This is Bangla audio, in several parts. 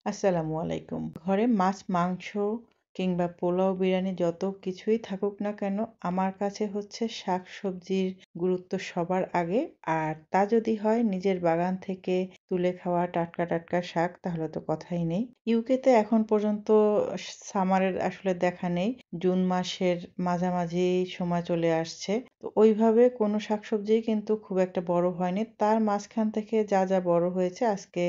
আসসালামু আলাইকুম। ঘরে মাছ, মাংস কিংবা পোলাও, বিরিয়ানি যত কিছুই থাকুক না কেন, আমার কাছে হচ্ছে শাকসবজির গুরুত্ব সবার আগে। আর তা যদি হয় নিজের বাগান থেকে তুলে খাওয়া টাটকা, টাটকা শাক তাহলে তো কথাই নেই। ইউকেতে এখন পর্যন্ত সামারের আসলে দেখা নেই। জুন মাসের মাঝামাঝি সময় চলে আসছে। তো ওইভাবে কোনো শাকসবজিই কিন্তু খুব একটা বড় হয়নি। তার মাঝখান থেকে যা বড় হয়েছে আজকে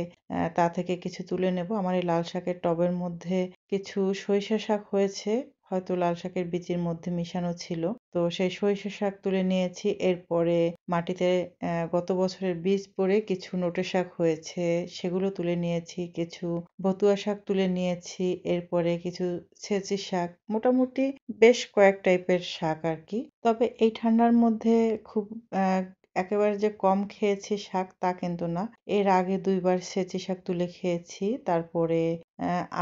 তা থেকে কিছু তুলে নেব। আমার এই লাল শাকের টবের মধ্যে কিছু সরিষা শাক হয়েছে। হয়তো লাল শাকের বীজের মধ্যে মিশানো ছিল। তো সেই সরিষা শাক তুলে নিয়েছি। এরপরে মাটিতে গত বছরের বীজ পড়ে কিছু নোটে শাক হয়েছে, সেগুলো তুলে নিয়েছি। কিছু বতুয়া শাক তুলে নিয়েছি। এরপরে কিছু ছেঁচি শাক। মোটামুটি বেশ কয়েক টাইপের শাক আরকি। তবে এই ঠান্ডার মধ্যে খুব অ্যা একেবারে যে কম খেয়েছি শাক তা কিন্তু না। এর আগে ২ বার সেচি শাক তুলে খেয়েছি। তারপরে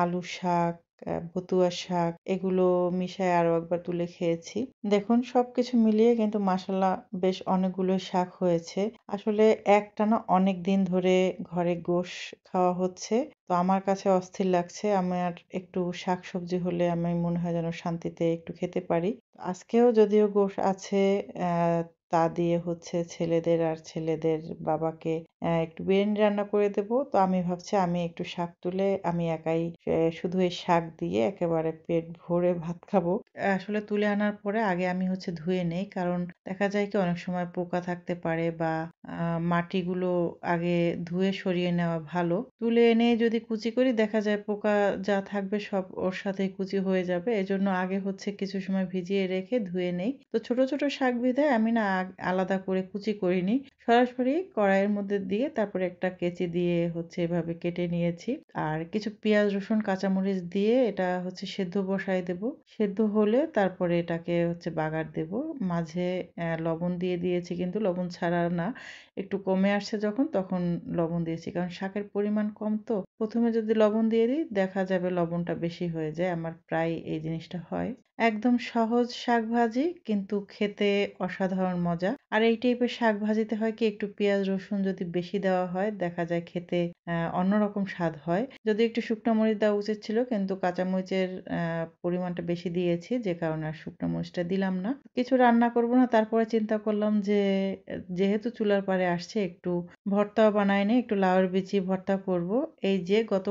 আলু শাক, বতুয়া শাক এগুলো মিশায়ে আরো একবার তুলে খেয়েছি। দেখুন সবকিছু মিলিয়ে কিন্তু মাশাআল্লাহ বেশ অনেকগুলো শাক হয়েছে। আসলে একটানা অনেকদিন ধরে ঘরে গোশ খাওয়া হচ্ছে। তো আমার কাছে অস্থির লাগছে। আমার একটু শাকসবজি হলে আমি মনে হয় যেন শান্তিতে একটু খেতে পারি। আজকেও যদিও গোশ আছে, তা দিয়ে হচ্ছে ছেলেদের আর ছেলেদের বাবাকে একটু বিরিয়ানি রান্না করে দেব। তো আমি ভাবছি আমি একটু শাক তুলে আমি একাই শুধু এই শাক দিয়ে একেবারে পেট ভরে ভাত খাবো। আসলে তুলে আনার পরে আগে আমি হচ্ছে ধুয়ে নেই। কারণ দেখা যায় কি অনেক সময় পোকা থাকতে পারে বা মাটিগুলো আগে ধুয়ে সরিয়ে নেওয়া ভালো। তুলে এনে যদি কুচি করি দেখা যায় পোকা যা থাকবে সব ওর সাথেই কুচি হয়ে যাবে। এজন্য আগে হচ্ছে কিছু সময় ভিজিয়ে রেখে ধুয়ে নেই। তো ছোট, ছোট শাক বিধায় আমি না আলাদা করে কুচি করিনি। সরাসরি কড়াইয়ের মধ্যে দিয়ে তারপরে একটা কেচি দিয়ে হচ্ছে এভাবে কেটে নিয়েছি। আর কিছু পেঁয়াজ, রসুন, কাঁচামরিচ দিয়ে এটা হচ্ছে সেদ্ধ বসায় দেব। সেদ্ধ হলে তারপরে এটাকে হচ্ছে বাগার দেব। মাঝে লবণ দিয়ে দিয়েছি কিন্তু লবণ ছাড়া না। একটু কমে আসছে যখন তখন লবণ দিয়েছি। কারণ শাকের পরিমাণ কম তো। ১ম এ যদি লবণ দিয়ে দিই দেখা যাবে লবণটা বেশি হয়ে যায়। আমার প্রায় এই জিনিসটা হয়। একদম সহজ শাকভাজি কিন্তু খেতে অসাধারণ মজা। আর এই টাইপের শাকভাজিতে হয় কি একটু পেঁয়াজ রসুন যদি বেশি দেওয়া হয় দেখা যায় খেতে অন্যরকম স্বাদ হয়। যদিও একটু শুকনো মরিচ দেওয়া উচিত ছিল কিন্তু কাঁচামরিচের পরিমাণটা বেশি দিয়েছি যে কারণে আর শুকনো মরিচটা দিলাম না। কিছু রান্না করব না তারপরে চিন্তা করলাম যে যেহেতু চুলার পাড়ে আসছে একটু ভর্তাও বানায় নিই, একটু লাউয়ের বিচি ভর্তা করব। এই যে গত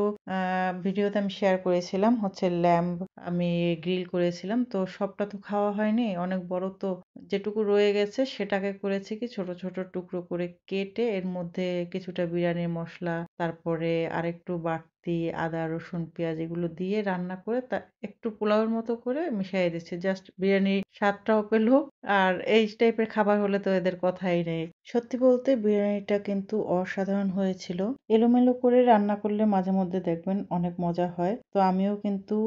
ভিডিওতে আমি শেয়ার করেছিলাম হচ্ছে ল্যাম্ব আমি গ্রিল করেছিলাম। তো সবটা তো খাওয়া হয়নি। অনেক বড় তো। যেটুকু রয়ে গেছে সেটাকে করেছি কি ছোট, ছোট টুকরো করে কেটে এর মধ্যে কিছুটা বিরিয়ানির মসলা, তারপরে আরেকটু বাড়তি আদা, রসুন, পেঁয়াজ এগুলো দিয়ে রান্না করে একটু পোলাওয়ের মতো করে মিশিয়ে দিচ্ছি। জাস্ট বিরিয়ানির স্বাদটাও পেল। আর এই টাইপের খাবার হলে তো এদের কথাই নেই। সত্যি বলতে বিরিয়ানিটা কিন্তু অসাধারণ হয়েছিল। এলোমেলো করে রান্না করলে মাঝে মধ্যে দেখবেন অনেক মজা হয়। তো আমিও কিন্তু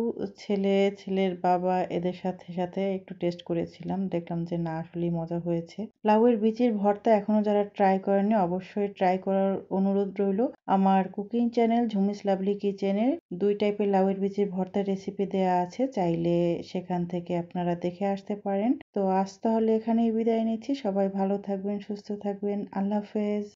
ছেলে, ছেলের বাবা এদের সাথে একটু টেস্ট করেছিলাম। দেখলাম যে না আসলেই মজা হয়েছে। লাউয়ের বিচির ভর্তা এখনো যারা ট্রাই করেননি অবশ্যই ট্রাই করার অনুরোধ রইলো। আমার কুকিং চ্যানেল ঝুমিস লাভলি কিচেনে ২ টাইপের লাউয়ের বিচির ভর্তার রেসিপি দেয়া আছে। চাইলে সেখান থেকে আপনারা দেখে আসতে পারেন। তো আজ তাহলে এখানেই বিদায় নিচ্ছি। সবাই ভালো থাকবেন, সুস্থ থাকবেন। আল্লাহ হাফেজ।